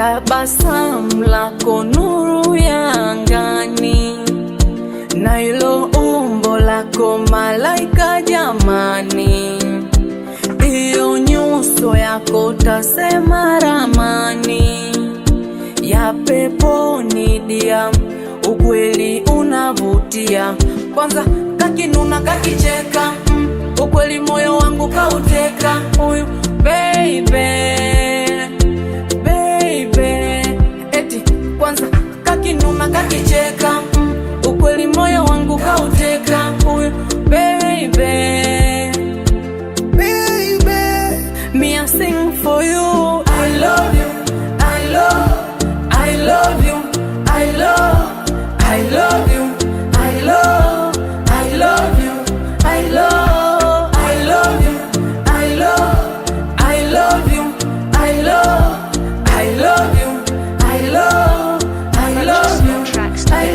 tabasamu lako nuru ya angani, na ilo umbo lako malaika jamani, iyo nyuso yako tasema ramani ya peponi dia, ukweli unavutia. Kwanza kakinuna kakicheka, ukweli moyo wangu kauteka. Huyu baby, eti kwanza kakinuna kakicheka, ukweli moyo wangu kauteka. Huyu baby, me I sing for you. I love you, I love you, I love you, I love you, I love you, I love you, I love you, I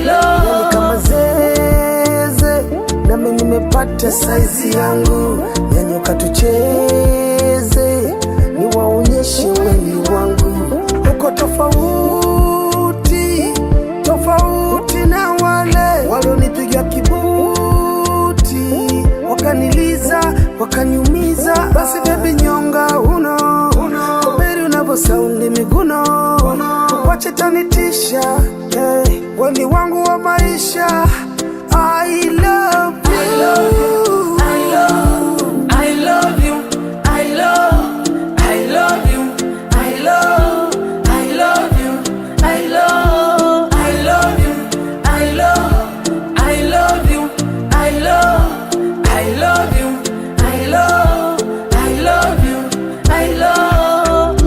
love. Kama zeze nami nimepata saizi yangu, nyanyuka tucheze, niwaonyeshe wengi wangu. Uko tofauti na wale walionipiga kibuti, wakaniliza, wakaniumiza. Basi baby nyonga uno kuberi unavosaundi miguno, ukwache tanitisha, wani wangu wa maisha. I love you, I love you, I love you, I love you, I love you, I love you, I love you, I love.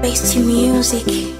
Base to music.